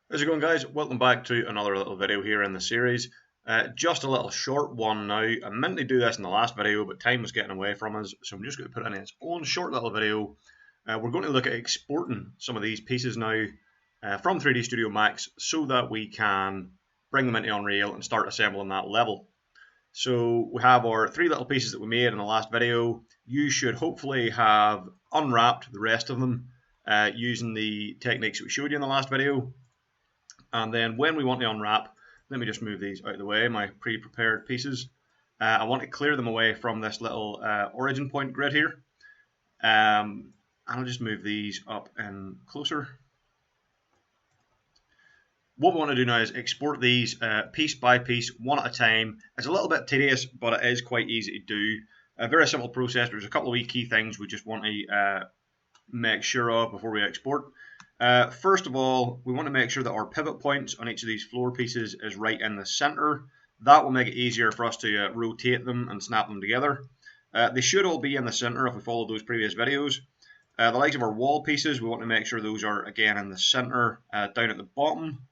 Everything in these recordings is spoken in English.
How's it going, guys? Welcome back to another little video here in the series. Just a little short one now. I meant to do this in the last video, but time was getting away from us, so I'm just going to put in its own short little video. We're going to look at exporting some of these pieces now from 3D Studio Max so that we can bring them into Unreal and start assembling that level. So we have our three little pieces that we made in the last video. You should hopefully have unwrapped the rest of them using the techniques that we showed you in the last video. And then when we want to unwrap, let me just move these out of the way, my pre-prepared pieces. I want to clear them away from this little origin point grid here. And I'll just move these up and closer. What we want to do now is export these piece by piece, one at a time. It's a little bit tedious, but it is quite easy to do. A very simple process. There's a couple of wee key things we just want to make sure of before we export. First of all, we want to make sure that our pivot points on each of these floor pieces is right in the center. That will make it easier for us to rotate them and snap them together. They should all be in the center if we follow those previous videos. The likes of our wall pieces, we want to make sure those are again in the center down at the bottom.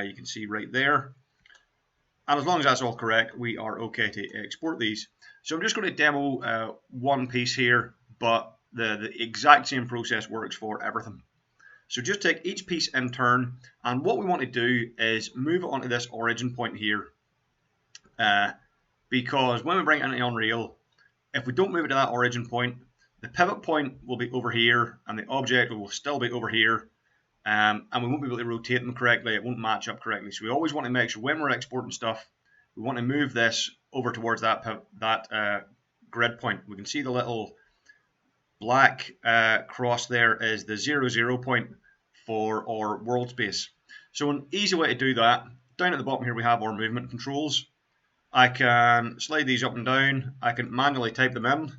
You can see right there. And as long as that's all correct, we are okay to export these. So I'm just going to demo one piece here, but the exact same process works for everything. So just take each piece in turn, and what we want to do is move it onto this origin point here, because when we bring it into Unreal, if we don't move it to that origin point, the pivot point will be over here, and the object will still be over here, and we won't be able to rotate them correctly. It won't match up correctly. So we always want to make sure when we're exporting stuff, we want to move this over towards that grid point. We can see the little black cross there is the 0, 0 point for our world space. So an easy way to do that, down at the bottom here we have our movement controls. I can slide these up and down. I can manually type them in.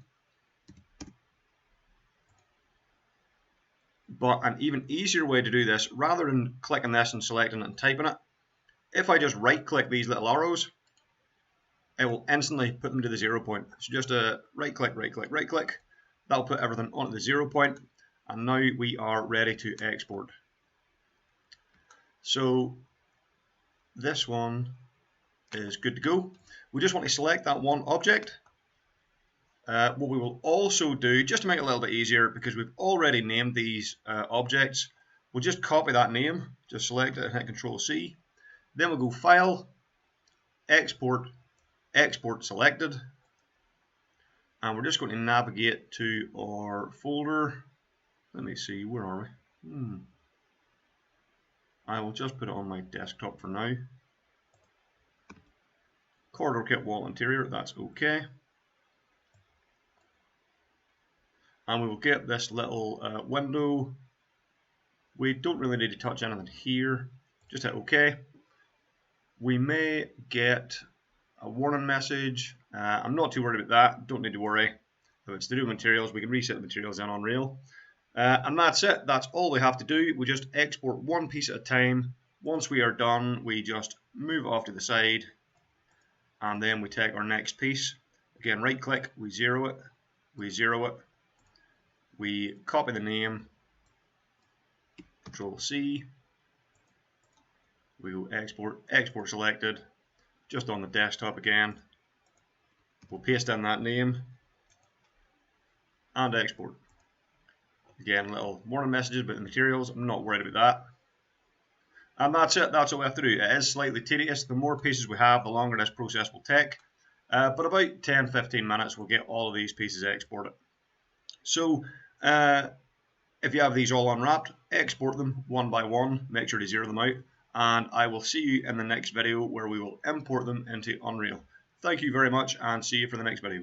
But an even easier way to do this, rather than clicking this and selecting it and typing it, if I just right click these little arrows, it will instantly put them to the 0 point. So just a right click, right click, right click. That'll put everything onto the 0 point, and now we are ready to export. So this one is good to go. We just want to select that one object. What we will also do, just to make it a little bit easier, because we've already named these objects, we'll just copy that name, just select it and hit Control C. Then we'll go File, Export, Export Selected. And we're just going to navigate to our folder. Let me see, where are we? I will just put it on my desktop for now. Corridor kit wall interior, that's okay. And we will get this little window. We don't really need to touch anything here. Just hit OK. We may get a warning message. I'm not too worried about that. Don't need to worry. If it's to do with materials, we can reset the materials in Unreal. And that's it. That's all we have to do. We just export one piece at a time. Once we are done, we just move off to the side, and then we take our next piece. Again, right click, we zero it, we copy the name, Control C, we go export, export selected, just on the desktop again. We'll paste in that name and export. Again, little warning messages about the materials. I'm not worried about that. And that's it. That's all we have to do. It is slightly tedious. The more pieces we have, the longer this process will take. But about 10-15 minutes, we'll get all of these pieces exported. So if you have these all unwrapped, export them one by one. Make sure to zero them out. And I will see you in the next video where we will import them into Unreal. Thank you very much, and see you for the next video.